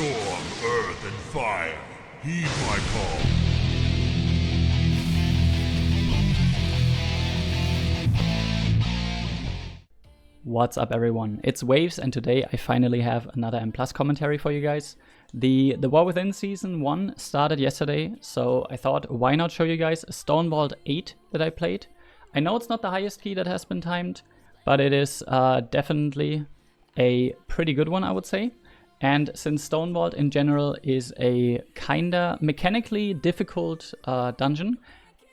Storm, earth, and fire, heed my call. What's up everyone, it's Waves and today I finally have another M+ commentary for you guys. The War Within Season 1 started yesterday, so I thought why not show you guys Stonevault 8 that I played. I know it's not the highest key that has been timed, but it is definitely a pretty good one, I would say. And since Stonevault in general is a kinda mechanically difficult dungeon,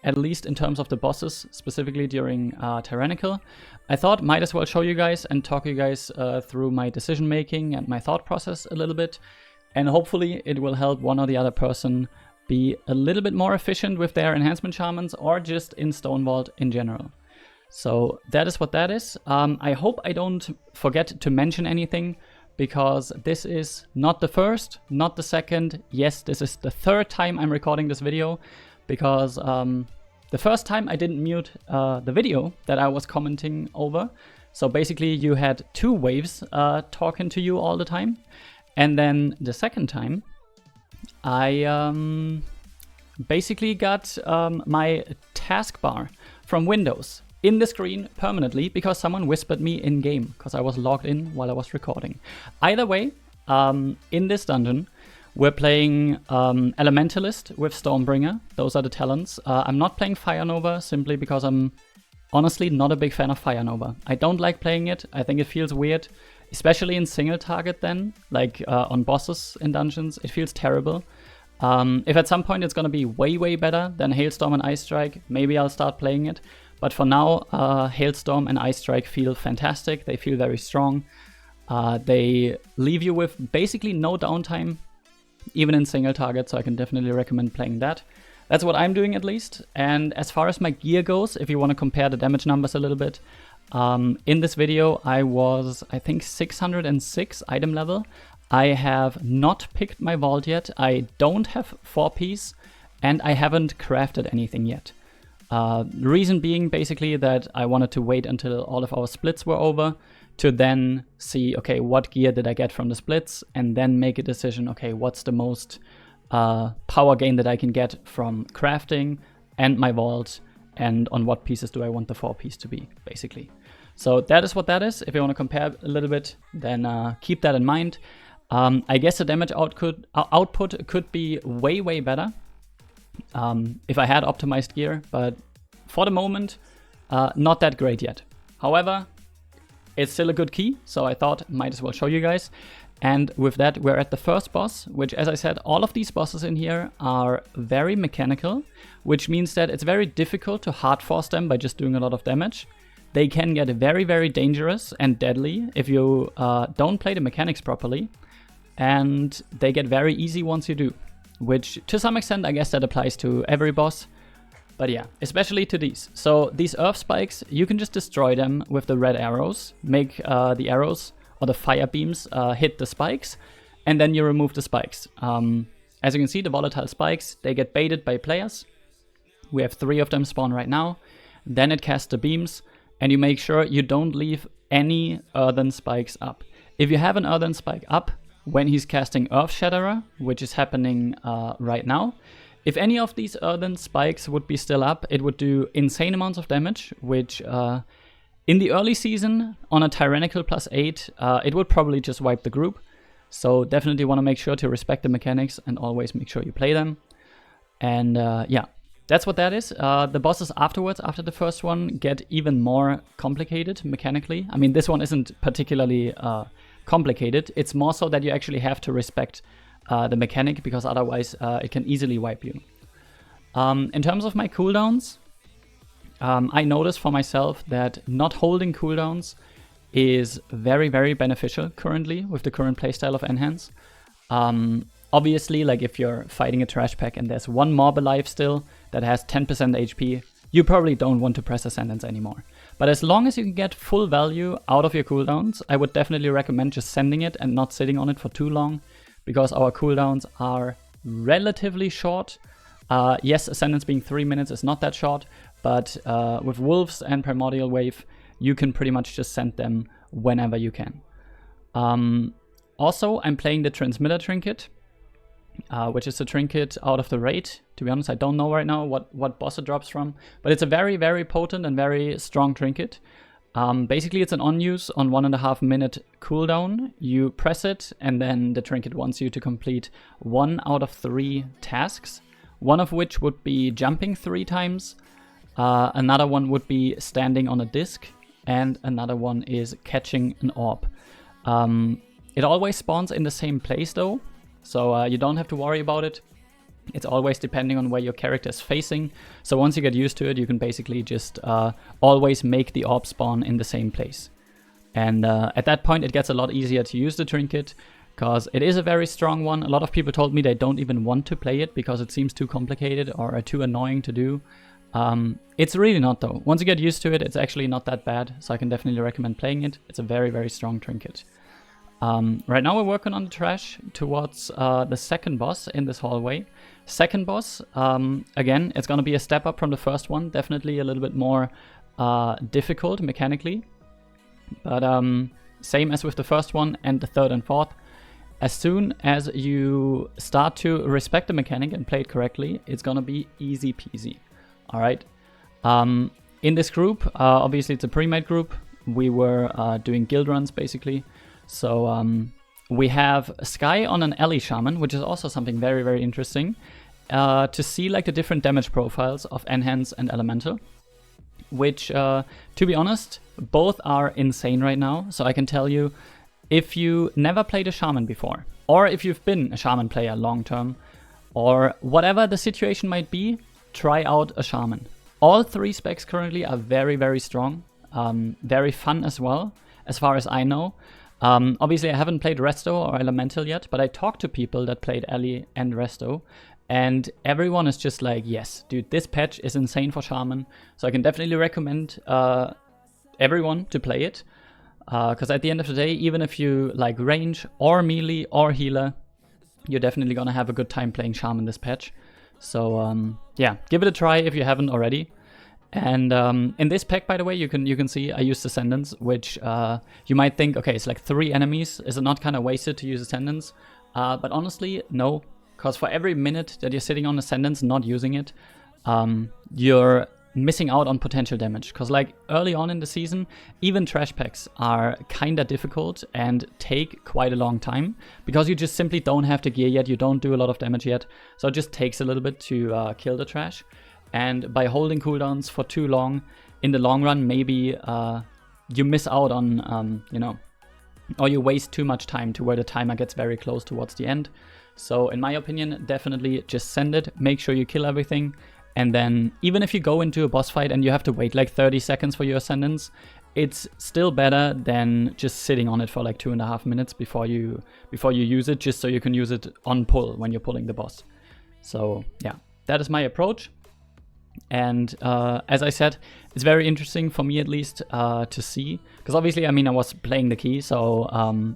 at least in terms of the bosses, specifically during Tyrannical, I thought might as well show you guys and talk you guys through my decision making and my thought process a little bit. And hopefully it will help one or the other person be a little bit more efficient with their Enhancement Shamans or just in Stonevault in general. So that is what that is. I hope I don't forget to mention anything, because this is not the first, not the second, yes, this is the third time I'm recording this video, because the first time I didn't mute the video that I was commenting over. So basically you had two waves talking to you all the time. And then the second time I basically got my taskbar from Windows in the screen permanently because someone whispered me in game because I was logged in while I was recording. Either way, in this dungeon, we're playing Elementalist with Stormbringer. Those are the talents. I'm not playing Fire Nova simply because I'm honestly not a big fan of Fire Nova. I don't like playing it. I think it feels weird, especially in single target then, like on bosses in dungeons. It feels terrible. If at some point it's going to be way better than Hailstorm and Ice Strike, maybe I'll start playing it. But for now, Hailstorm and Ice Strike feel fantastic. They feel very strong. They leave you with basically no downtime, even in single target, so I can definitely recommend playing that. That's what I'm doing at least. And as far as my gear goes, if you want to compare the damage numbers a little bit, in this video I was, I think, 606 item level. I have not picked my vault yet. I don't have 4-piece, and I haven't crafted anything yet. The reason being basically that I wanted to wait until all of our splits were over to then see, okay, what gear did I get from the splits, and then make a decision, okay, what's the most power gain that I can get from crafting and my vault, and on what pieces do I want the 4-piece to be, basically. So that is what that is. If you want to compare a little bit, then keep that in mind. I guess the damage output could be way better if I had optimized gear, but for the moment, not that great yet. However, it's still a good key, so I thought might as well show you guys. And with that, we're at the first boss, which, as I said, all of these bosses in here are very mechanical, which means that it's very difficult to hard force them by just doing a lot of damage. They can get very dangerous and deadly if you don't play the mechanics properly, and they get very easy once you do. Which, to some extent, I guess that applies to every boss. But yeah, especially to these. So these earth spikes, you can just destroy them with the red arrows. Make the arrows or the fire beams hit the spikes, and then you remove the spikes. As you can see, the volatile spikes, they get baited by players. We have 3 of them spawn right now. Then it casts the beams, and you make sure you don't leave any earthen spikes up. If you have an earthen spike up, when he's casting Earth Shatterer, which is happening right now, if any of these earthen spikes would be still up, it would do insane amounts of damage, which in the early season, on a Tyrannical +8, it would probably just wipe the group. So definitely want to make sure to respect the mechanics and always make sure you play them. And yeah, that's what that is. The bosses afterwards, after the first one, get even more complicated mechanically. I mean, this one isn't particularly complicated. It's more so that you actually have to respect the mechanic, because otherwise it can easily wipe you. In terms of my cooldowns, I noticed for myself that not holding cooldowns is very beneficial currently with the current playstyle of Enhance. Obviously, like if you're fighting a trash pack and there's one mob alive still that has 10% HP, you probably don't want to press Ascendance anymore. But as long as you can get full value out of your cooldowns, I would definitely recommend just sending it and not sitting on it for too long, because our cooldowns are relatively short. Yes, Ascendance being 3 minutes is not that short, but with Wolves and Primordial Wave, you can pretty much just send them whenever you can. Also, I'm playing the Transmitter Trinket, which is a trinket out of the raid. To be honest, I don't know right now what boss it drops from, but it's a very, very potent and very strong trinket. Basically, it's an on-use on 1.5 minute cooldown. You press it, and then the trinket wants you to complete 1 out of 3 tasks, one of which would be jumping 3 times, another one would be standing on a disc, and another one is catching an orb. It always spawns in the same place though, so you don't have to worry about it. It's always depending on where your character is facing. So once you get used to it, you can basically just always make the orb spawn in the same place. And at that point, it gets a lot easier to use the trinket, because it is a very strong one. A lot of people told me they don't even want to play it because it seems too complicated or too annoying to do. It's really not though. Once you get used to it, it's actually not that bad. So I can definitely recommend playing it. It's a very, very strong trinket. Right now we're working on the trash towards the second boss in this hallway. Second boss, again, it's going to be a step up from the first one. Definitely a little bit more difficult mechanically. But same as with the first one and the third and fourth. As soon as you start to respect the mechanic and play it correctly, it's going to be easy peasy. All right. In this group, obviously it's a pre-made group. We were doing guild runs basically. So we have Sky on an Alley Shaman, which is also something very, very interesting to see like the different damage profiles of Enhance and Elemental, which to be honest, both are insane right now. So I can tell you, if you never played a Shaman before, or if you've been a Shaman player long term, or whatever the situation might be, try out a Shaman. All 3 specs currently are very, very strong, very fun as well, as far as I know. Obviously, I haven't played Resto or Elemental yet, but I talked to people that played Alley and Resto, and everyone is just like, yes, dude, this patch is insane for Shaman. So I can definitely recommend everyone to play it, because at the end of the day, even if you like range or melee or healer, you're definitely gonna have a good time playing Shaman this patch. So yeah, give it a try if you haven't already. And in this pack, by the way, you can see I used Ascendance, which you might think, okay, it's like 3 enemies. Is it not kind of wasted to use Ascendance? But honestly, no, because for every minute that you're sitting on Ascendance not using it, you're missing out on potential damage. Because like early on in the season, even trash packs are kind of difficult and take quite a long time, because you just simply don't have the gear yet. You don't do a lot of damage yet, so it just takes a little bit to kill the trash. And by holding cooldowns for too long, in the long run, maybe you miss out on, you know, or you waste too much time to where the timer gets very close towards the end. So in my opinion, definitely just send it, make sure you kill everything. And then even if you go into a boss fight and you have to wait like 30 seconds for your Ascendance, it's still better than just sitting on it for like 2.5 minutes before you use it, just so you can use it on pull when you're pulling the boss. So yeah, that is my approach. And as I said, it's very interesting for me at least to see, because obviously, I mean, I was playing the key, so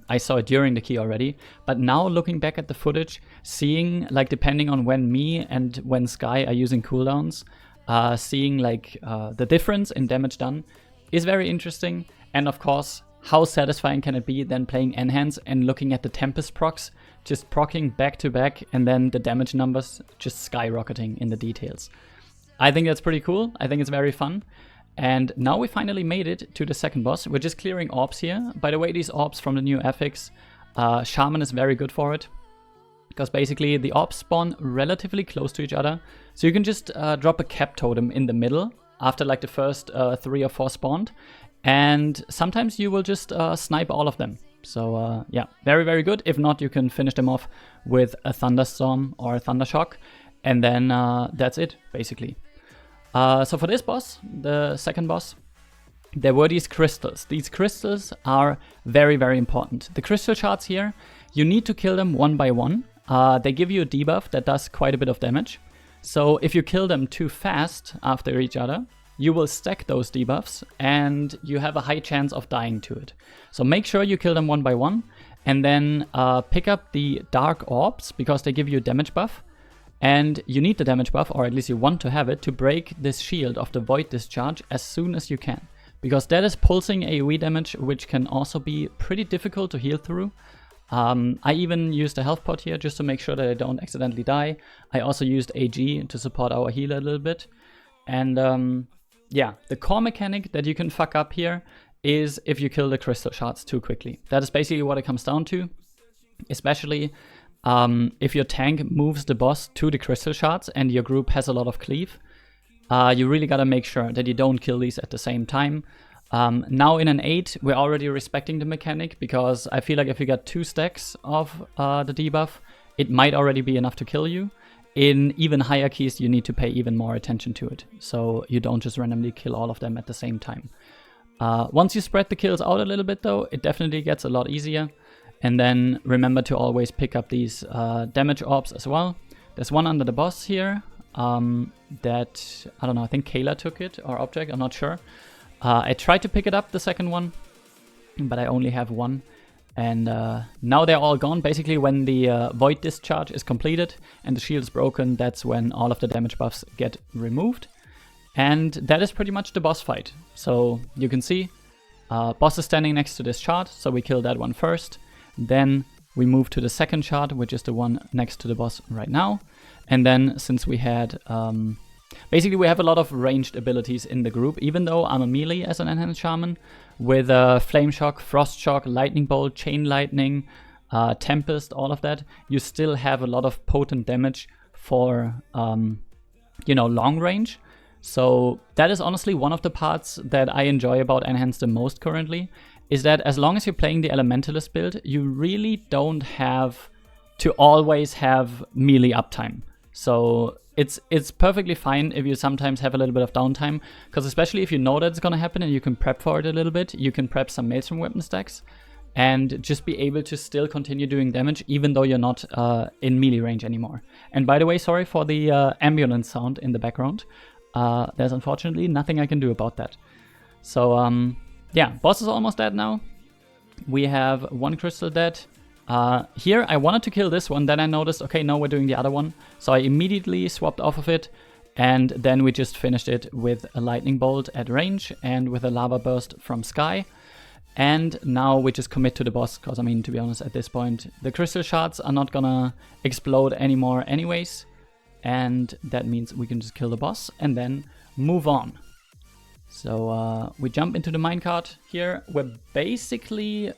I saw it during the key already. But now looking back at the footage, seeing like depending on when me and when Sky are using cooldowns, seeing like the difference in damage done is very interesting. And of course, how satisfying can it be then playing Enhance and looking at the Tempest procs, just proccing back to back, and then the damage numbers just skyrocketing in the details. I think that's pretty cool. I think it's very fun. And now we finally made it to the second boss. We're just clearing orbs here. By the way, these orbs from the new affix, Shaman is very good for it, because basically the orbs spawn relatively close to each other. So you can just drop a cap totem in the middle after like the first 3 or 4 spawned. And sometimes you will just snipe all of them. So yeah, very, very good. If not, you can finish them off with a Thunderstorm or a Thundershock. And then that's it, basically. So for this boss, the second boss, there were these crystals. These crystals are very, very important. The crystal shards here, you need to kill them one by one. They give you a debuff that does quite a bit of damage. So if you kill them too fast after each other, you will stack those debuffs and you have a high chance of dying to it. So make sure you kill them one by one, and then pick up the dark orbs, because they give you a damage buff. And you need the damage buff, or at least you want to have it, to break this shield of the Void Discharge as soon as you can. Because that is pulsing AoE damage, which can also be pretty difficult to heal through. I even used a health pot here just to make sure that I don't accidentally die. I also used AG to support our healer a little bit. And yeah, the core mechanic that you can fuck up here is if you kill the crystal shards too quickly. That is basically what it comes down to, especially if your tank moves the boss to the crystal shards and your group has a lot of cleave. You really gotta make sure that you don't kill these at the same time. Now in an 8, we're already respecting the mechanic, because I feel like if you got 2 stacks of the debuff, it might already be enough to kill you. In even higher keys, you need to pay even more attention to it, so you don't just randomly kill all of them at the same time. Once you spread the kills out a little bit though, it definitely gets a lot easier. And then remember to always pick up these damage orbs as well. There's one under the boss here that, I don't know, I think Kayla took it, or Object, I'm not sure. I tried to pick it up, the second one, but I only have one. And now they're all gone. Basically, when the Void Discharge is completed and the shield is broken, that's when all of the damage buffs get removed. And that is pretty much the boss fight. So you can see, boss is standing next to this shard, so we kill that one first. Then we move to the second shard, which is the one next to the boss right now. And then, since we had... basically, we have a lot of ranged abilities in the group, even though I'm a melee as an Enhanced Shaman, with Flame Shock, Frost Shock, Lightning Bolt, Chain Lightning, Tempest, all of that. You still have a lot of potent damage for, you know, long range. So that is honestly one of the parts that I enjoy about Enhanced the most currently, is that as long as you're playing the Elementalist build, you really don't have to always have melee uptime. So it's perfectly fine if you sometimes have a little bit of downtime, because especially if you know that it's going to happen and you can prep for it a little bit, you can prep some Maelstrom weapon stacks and just be able to still continue doing damage even though you're not in melee range anymore. And by the way, sorry for the ambulance sound in the background. There's unfortunately nothing I can do about that. So yeah, boss is almost dead now. We have one crystal dead. Here I wanted to kill this one, then I noticed, okay, no, we're doing the other one. So I immediately swapped off of it, and then we just finished it with a lightning bolt at range and with a lava burst from Sky. And now we just commit to the boss, because I mean, to be honest, at this point, the crystal shards are not gonna explode anymore anyways. And that means we can just kill the boss and then move on. So we jump into the minecart here. We're basically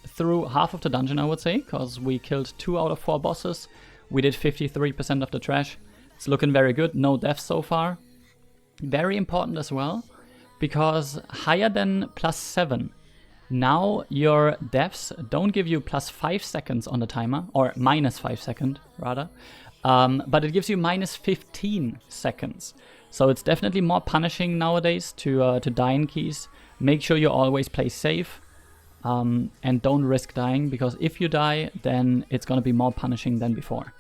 through half of the dungeon, I would say, because we killed 2 out of 4 bosses. We did 53% of the trash. It's looking very good. No deaths so far. Very important as well, because higher than +7. Now your deaths don't give you +5 seconds on the timer, or -5 seconds rather, but it gives you -15 seconds. So it's definitely more punishing nowadays to die in keys. Make sure you always play safe. And don't risk dying, because if you die, then it's going to be more punishing than before.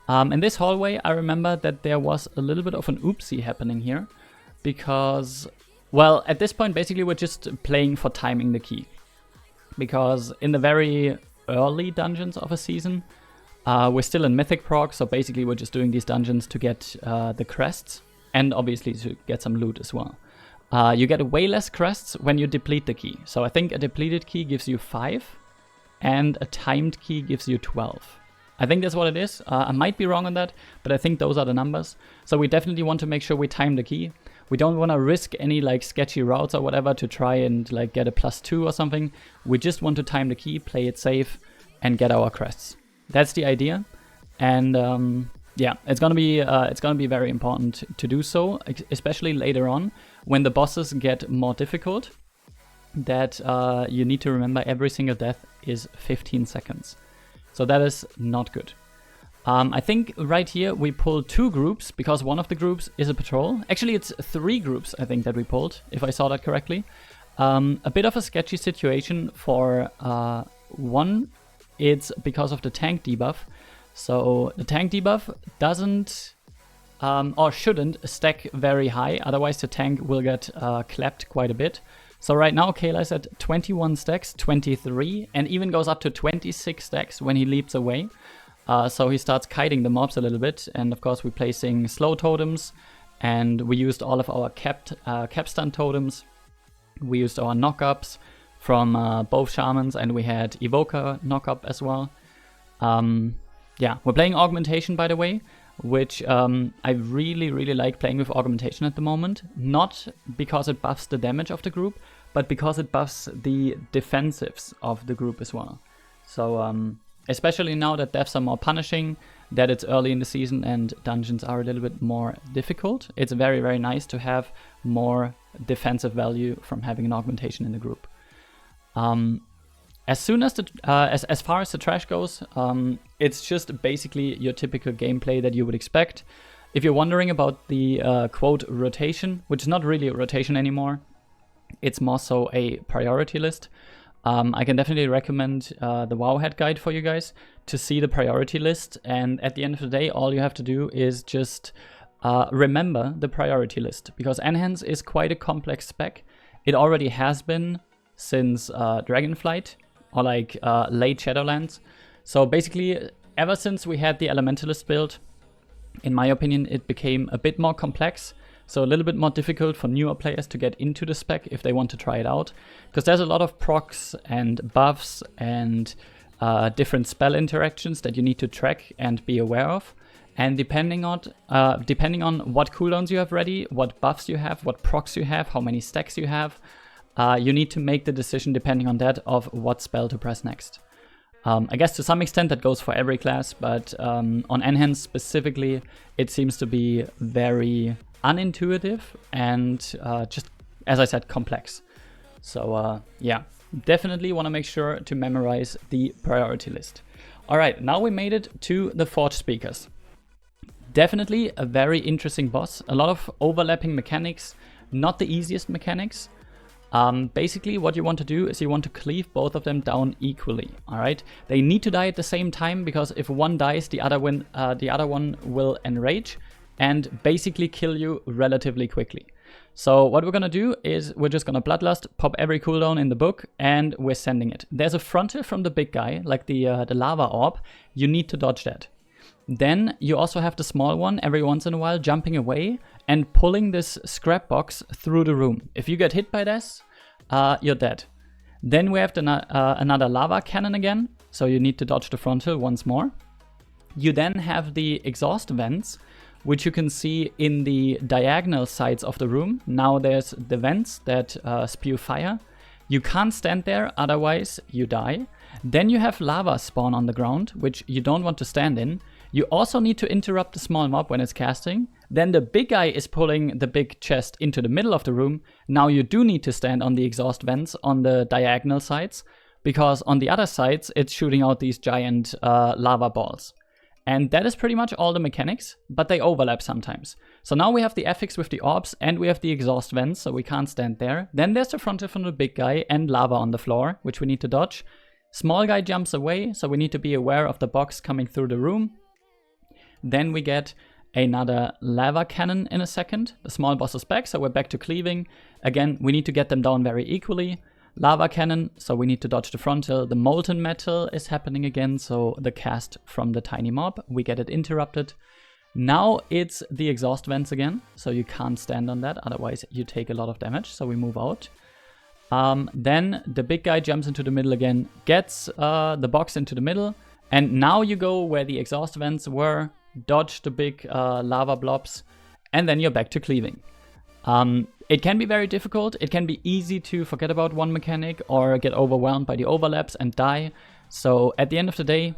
In this hallway, I remember that there was a little bit of an oopsie happening here, because, well, at this point, basically, we're just playing for timing the key. Because in the very early dungeons of a season, we're still in Mythic proc, so basically we're just doing these dungeons to get the crests, and obviously to get some loot as well. You get way less crests when you deplete the key. So I think a depleted key gives you 5, and a timed key gives you 12. I think that's what it is. I might be wrong on that, but I think those are the numbers. So we definitely want to make sure we time the key. We don't want to risk any like sketchy routes or whatever to try and like get a +2 or something. We just want to time the key, play it safe, and get our crests. That's the idea. And yeah, it's gonna be very important to do so, especially later on when the bosses get more difficult. That you need to remember every single death is 15 seconds. So that is not good. I think right here we pull 2 groups, because one of the groups is a patrol. Actually, it's 3 groups, I think, that we pulled, if I saw that correctly. A bit of a sketchy situation for one, it's because of the tank debuff. So the tank debuff doesn't, or shouldn't, stack very high, otherwise the tank will get clapped quite a bit. So right now Kayla is at 21 stacks, 23, and even goes up to 26 stacks when he leaps away. So he starts kiting the mobs a little bit, and of course we're placing slow totems, and we used all of our capstun totems. We used our knockups, from both Shamans, and we had Evoker knock-up as well. Yeah, we're playing Augmentation, by the way, which I really like playing with Augmentation at the moment. Not because it buffs the damage of the group, but because it buffs the defensives of the group as well. So especially now that devs are more punishing, that it's early in the season and dungeons are a little bit more difficult, it's very nice to have more defensive value from having an Augmentation in the group. As soon as the as far as the trash goes, it's just basically your typical gameplay that you would expect. If you're wondering about the quote rotation, which is not really a rotation anymore, it's more so a priority list. I can definitely recommend the Wowhead guide for you guys to see the priority list, and at the end of the day, all you have to do is just remember the priority list, because Enhance is quite a complex spec. It already has been since Dragonflight, or like late Shadowlands. So basically, ever since we had the Elementalist build, in my opinion, it became a bit more complex. So a little bit more difficult for newer players to get into the spec if they want to try it out. Because there's a lot of procs and buffs and different spell interactions that you need to track and be aware of. And depending on what cooldowns you have ready, what buffs you have, what procs you have, how many stacks you have, you need to make the decision depending on that of what spell to press next. I guess to some extent that goes for every class, but on Enhance specifically, it seems to be very unintuitive and just, as I said, complex. So yeah, definitely want to make sure to memorize the priority list. All right, now we made it to the Forge Speakers. Definitely a very interesting boss. A lot of overlapping mechanics, not the easiest mechanics. Basically, what you want to do is you want to cleave both of them down equally. All right, they need to die at the same time, because if one dies, the other one will enrage and basically kill you relatively quickly. So what we're gonna do is we're just gonna Bloodlust, pop every cooldown in the book, and we're sending it. There's a frontal from the big guy, like the lava orb. You need to dodge that. Then you also have the small one every once in a while jumping away and pulling this scrap box through the room. If you get hit by this, you're dead. Then we have another lava cannon again, so you need to dodge the frontal once more. You then have the exhaust vents, which you can see in the diagonal sides of the room. Now there's the vents that spew fire. You can't stand there, otherwise you die. Then you have lava spawn on the ground, which you don't want to stand in. You also need to interrupt the small mob when it's casting. Then the big guy is pulling the big chest into the middle of the room. Now you do need to stand on the exhaust vents on the diagonal sides, because on the other sides it's shooting out these giant lava balls. And that is pretty much all the mechanics, but they overlap sometimes. So now we have the affix with the orbs, and we have the exhaust vents, so we can't stand there. Then there's the frontal from the big guy and lava on the floor, which we need to dodge. Small guy jumps away, so we need to be aware of the box coming through the room. Then we get another lava cannon in a second. The small boss is back, so we're back to cleaving. Again, we need to get them down very equally. Lava cannon, so we need to dodge the frontal. The molten metal is happening again, so the cast from the tiny mob, we get it interrupted. Now it's the exhaust vents again, so you can't stand on that, otherwise you take a lot of damage, so we move out. Then the big guy jumps into the middle again, gets the box into the middle, and now you go where the exhaust vents were, dodge the big lava blobs, and then you're back to cleaving. It can be very difficult. It can be easy to forget about one mechanic or get overwhelmed by the overlaps and die. So at the end of the day,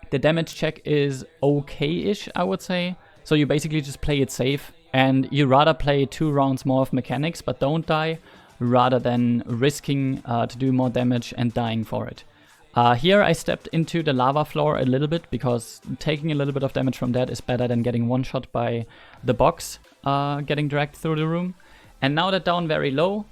the damage check is okay-ish, I would say. So you basically just play it safe, and you rather play 2 rounds more of mechanics but don't die, rather than risking to do more damage and dying for it. Here I stepped into the lava floor a little bit, because taking a little bit of damage from that is better than getting one-shot by the box getting dragged through the room. And now that down very low,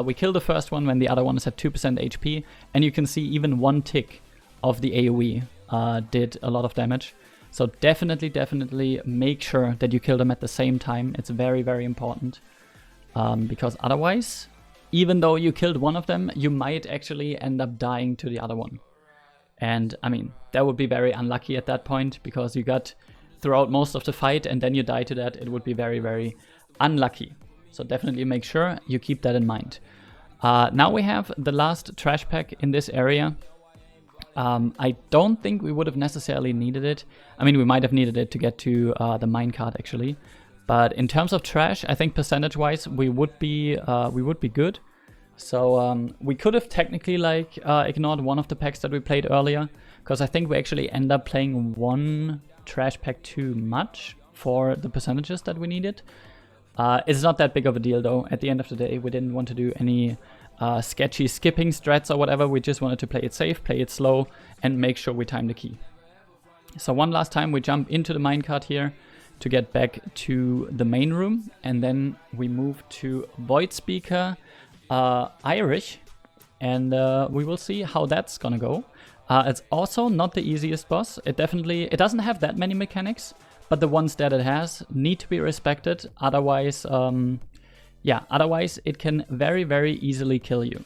we kill the first one when the other one is at 2% HP, and you can see even one tick of the AoE did a lot of damage. So definitely make sure that you kill them at the same time. It's very important, because otherwise, even though you killed one of them, you might actually end up dying to the other one. And I mean, that would be very unlucky at that point, because you got throughout most of the fight and then you die to that. It would be very unlucky. So definitely make sure you keep that in mind. Now we have the last trash pack in this area. I don't think we would have necessarily needed it. I mean, we might have needed it to get to the minecart actually. But in terms of trash, I think percentage-wise we would be good. So we could have technically like ignored one of the packs that we played earlier, because I think we actually end up playing one trash pack too much for the percentages that we needed. It's not that big of a deal though. At the end of the day, we didn't want to do any sketchy skipping strats or whatever. We just wanted to play it safe, play it slow, and make sure we time the key. So one last time we jump into the minecart here to get back to the main room, and then we move to Void Speaker Irish, and we will see how that's gonna go. It's also not the easiest boss. It doesn't have that many mechanics, but the ones that it has need to be respected. Otherwise, otherwise it can very, very easily kill you.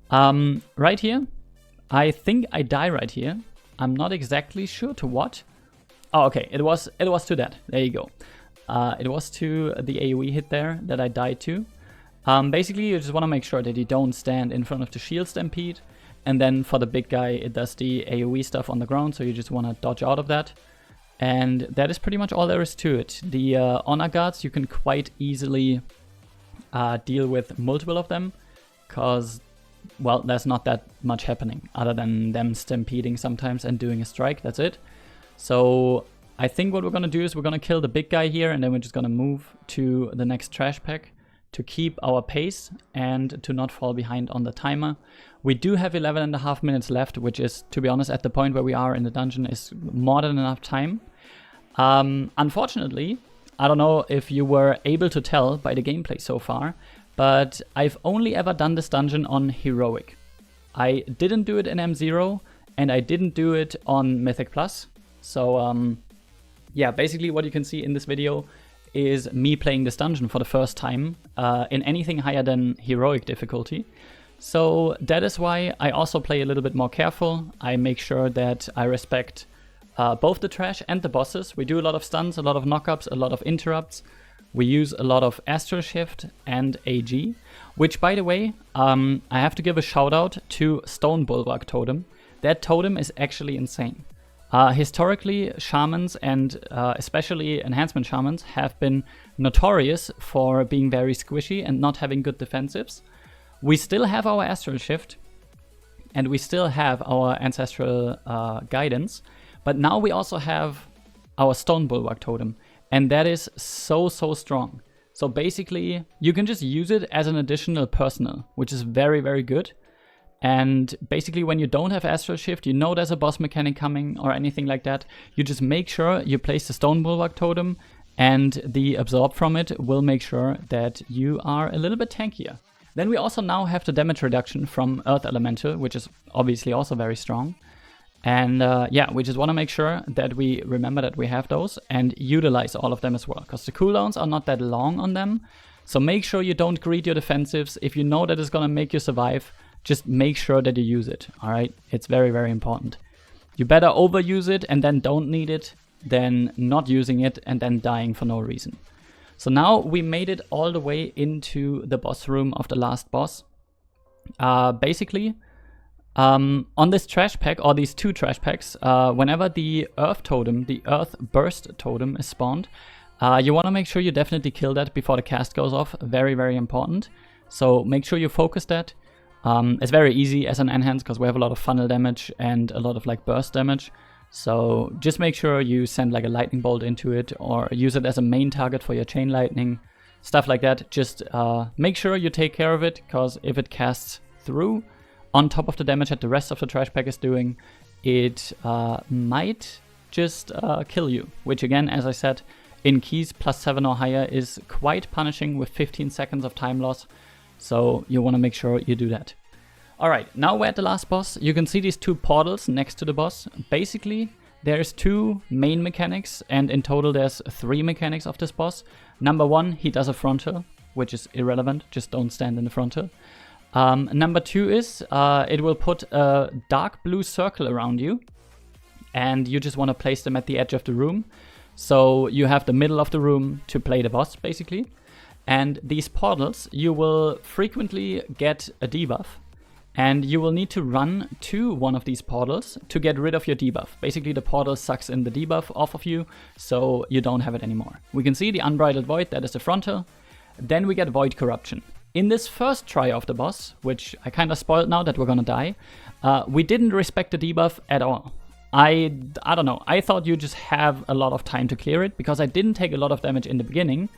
Right here, I think I die right here. I'm not exactly sure to what. Oh, okay, it was to that. There you go. It was to the AoE hit there that I died to. Basically, you just want to make sure that you don't stand in front of the shield stampede. And then for the big guy, it does the AoE stuff on the ground, so you just want to dodge out of that. And that is pretty much all there is to it. The honor guards, you can quite easily deal with multiple of them, because, well, there's not that much happening other than them stampeding sometimes and doing a strike. That's it. So I think what we're going to do is we're going to kill the big guy here, and then we're just going to move to the next trash pack to keep our pace and to not fall behind on the timer. We do have 11.5 minutes left, which is, to be honest, at the point where we are in the dungeon, is more than enough time. Unfortunately, I don't know if you were able to tell by the gameplay so far, but I've only ever done this dungeon on Heroic. I didn't do it in M0, and I didn't do it on Mythic Plus. So, yeah, basically what you can see in this video is me playing this dungeon for the first time in anything higher than Heroic difficulty. So that is why I also play a little bit more careful. I make sure that I respect both the trash and the bosses. We do a lot of stuns, a lot of knockups, a lot of interrupts. We use a lot of Astral Shift and AG, which, by the way, I have to give a shout out to Stonevault Totem. That totem is actually insane. Historically, shamans and especially enhancement shamans have been notorious for being very squishy and not having good defensives. We still have our Astral Shift and we still have our Ancestral Guidance, but now we also have our Stone Bulwark Totem, and that is so strong. So basically, you can just use it as an additional personal, which is very, very good. And basically, when you don't have Astral Shift, you know there's a boss mechanic coming or anything like that, you just make sure you place the Stone Bulwark Totem, and the Absorb from it will make sure that you are a little bit tankier. Then we also now have the damage reduction from Earth Elemental, which is obviously also very strong. And yeah, we just want to make sure that we remember that we have those and utilize all of them as well, because the cooldowns are not that long on them. So make sure you don't greed your defensives. If you know that it's going to make you survive, just make sure that you use it, all right? It's very, very important. You better overuse it and then don't need it than not using it and then dying for no reason. So now we made it all the way into the boss room of the last boss. Basically, on this trash pack, or these two trash packs, whenever the Earth Totem, the Earth Burst Totem is spawned, you want to make sure you definitely kill that before the cast goes off. Very, very important. So make sure you focus that. It's very easy as an enhance because we have a lot of funnel damage and a lot of like burst damage. So just make sure you send like a lightning bolt into it or use it as a main target for your chain lightning, stuff like that. Just make sure you take care of it, because if it casts through on top of the damage that the rest of the trash pack is doing, it might just kill you, which again, as I said, in keys +7 or higher is quite punishing with 15 seconds of time loss. So you want to make sure you do that. Alright, now we're at the last boss. You can see these two portals next to the boss. Basically, there's two main mechanics, and in total there's 3 mechanics of this boss. Number 1, he does a frontal, which is irrelevant, just don't stand in the frontal. Number 2 is, it will put a dark blue circle around you, and you just want to place them at the edge of the room. So you have the middle of the room to play the boss, basically. And these portals, you will frequently get a debuff. And you will need to run to one of these portals to get rid of your debuff. Basically, the portal sucks in the debuff off of you, so you don't have it anymore. We can see the Unbridled Void, that is the frontal. Then we get Void Corruption. In this first try of the boss, which I kind of spoiled now that we're gonna die, we didn't respect the debuff at all. I don't know, I thought you just have a lot of time to clear it, because I didn't take a lot of damage in the beginning.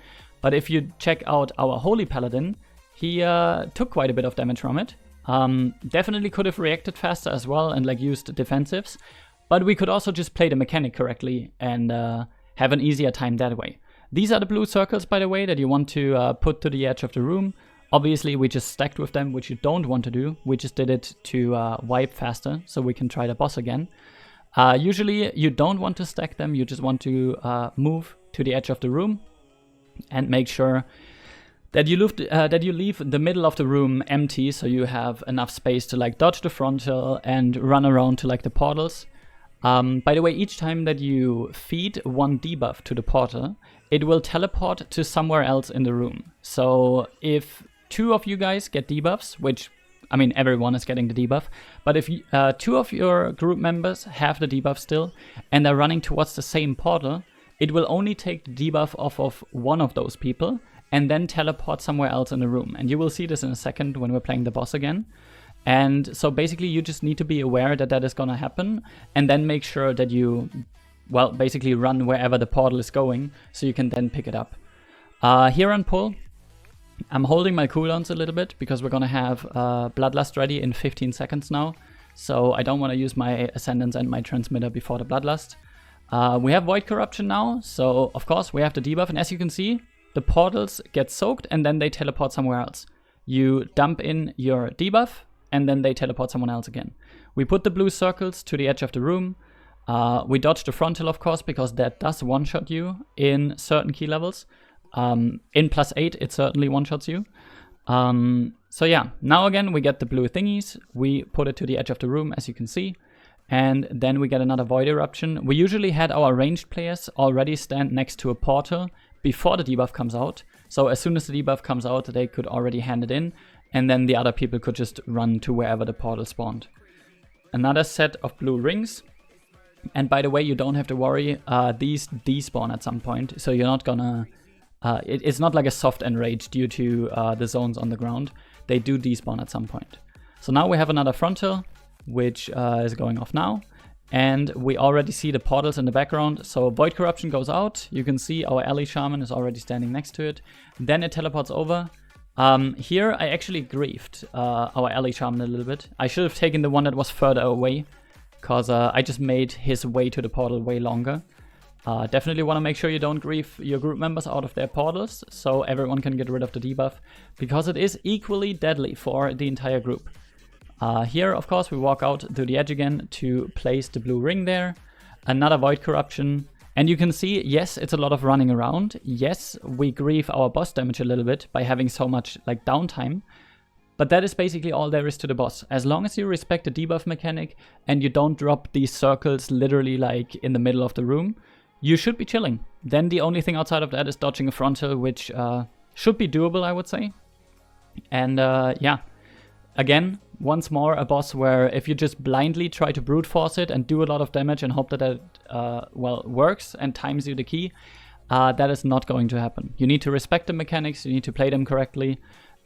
But if you check out our Holy Paladin, he took quite a bit of damage from it. Definitely could have reacted faster as well and like used defensives, but we could also just play the mechanic correctly and have an easier time that way. These are the blue circles, by the way, that you want to put to the edge of the room. Obviously, we just stacked with them, which you don't want to do. We just did it to wipe faster, so we can try the boss again. Usually, you don't want to stack them. You just want to move to the edge of the room and make sure that you leave the middle of the room empty, so you have enough space to like dodge the frontal and run around to like the portals. By the way, each time that you feed one debuff to the portal, it will teleport to somewhere else in the room. So if 2 of you guys get debuffs, which, I mean, everyone is getting the debuff, but if 2 of your group members have the debuff still and they're running towards the same portal, it will only take the debuff off of one of those people and then teleport somewhere else in the room. And you will see this in a second when we're playing the boss again. And so basically you just need to be aware that that is gonna happen, and then make sure that you, well, basically run wherever the portal is going, so you can then pick it up. Here on pull, I'm holding my cooldowns a little bit, because we're gonna have Bloodlust ready in 15 seconds now. So I don't wanna use my Ascendance and my Transmitter before the Bloodlust. We have Void Corruption now, so of course we have the debuff, and as you can see, the portals get soaked and then they teleport somewhere else. You dump in your debuff and then they teleport someone else again. We put the blue circles to the edge of the room. We dodge the frontal, of course, because that does one-shot you in certain key levels. In +8, it certainly one-shots you. So yeah, now again we get the blue thingies. We put it to the edge of the room, as you can see. And then we get another Void Eruption. We usually had our ranged players already stand next to a portal before the debuff comes out. So as soon as the debuff comes out, they could already hand it in, and then the other people could just run to wherever the portal spawned. Another set of blue rings. And by the way, you don't have to worry, these despawn at some point, so you're not gonna... it's not like a soft enrage due to the zones on the ground. They do despawn at some point. So now we have another frontal, which is going off now. And we already see the portals in the background. So Void Corruption goes out. You can see our ally shaman is already standing next to it. Then it teleports over. Here I actually griefed our ally shaman a little bit. I should have taken the one that was further away, because I just made his way to the portal way longer. Definitely want to make sure you don't grief your group members out of their portals, so everyone can get rid of the debuff, because it is equally deadly for the entire group. Here, of course, we walk out to the edge again to place the blue ring there. Another Void Corruption. And you can see, yes, it's a lot of running around. Yes, we grieve our boss damage a little bit by having so much like downtime. But that is basically all there is to the boss. As long as you respect the debuff mechanic and you don't drop these circles literally like in the middle of the room, you should be chilling. Then the only thing outside of that is dodging a frontal, which should be doable, I would say. And yeah, again, once more a boss where if you just blindly try to brute force it and do a lot of damage and hope that it well, works and times you the key, that is not going to happen. You need to respect the mechanics, you need to play them correctly,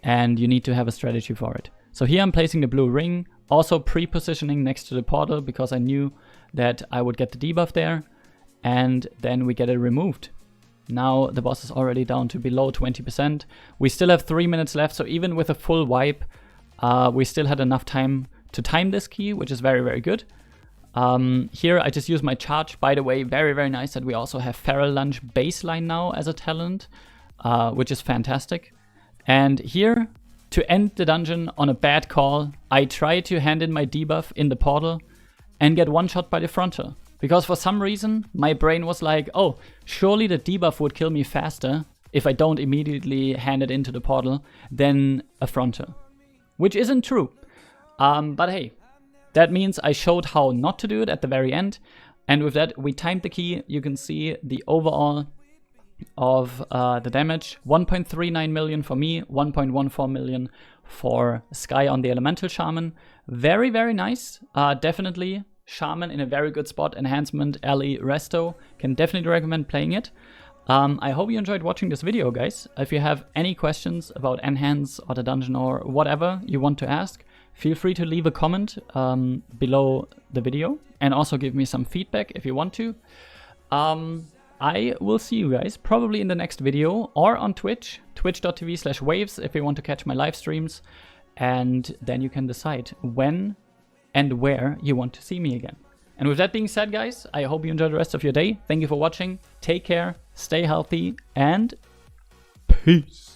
and you need to have a strategy for it. So here I'm placing the blue ring, also pre-positioning next to the portal because I knew that I would get the debuff there, and then we get it removed. Now the boss is already down to below 20%. We still have 3 minutes left, so even with a full wipe, we still had enough time to time this key, which is very, very good. Here I just use my charge. By the way, very, very nice that we also have Feral Lunge baseline now as a talent, which is fantastic. And here, to end the dungeon on a bad call, I try to hand in my debuff in the portal and get one shot by the frontal. Because for some reason, my brain was like, oh, surely the debuff would kill me faster if I don't immediately hand it into the portal than a frontal. Which isn't true. But hey, that means I showed how not to do it at the very end. And with that, we timed the key. You can see the overall of the damage. 1.39 million for me, 1.14 million for Sky on the Elemental Shaman. Very, very nice. Definitely Shaman in a very good spot. Enhancement, Ali, Resto. Can definitely recommend playing it. I hope you enjoyed watching this video, guys. If you have any questions about Enhance or the dungeon or whatever you want to ask, feel free to leave a comment below the video and also give me some feedback if you want to. I will see you guys probably in the next video or on Twitch, twitch.tv/waves if you want to catch my live streams. And then you can decide when and where you want to see me again. And with that being said, guys, I hope you enjoy the rest of your day. Thank you for watching. Take care, stay healthy, and peace.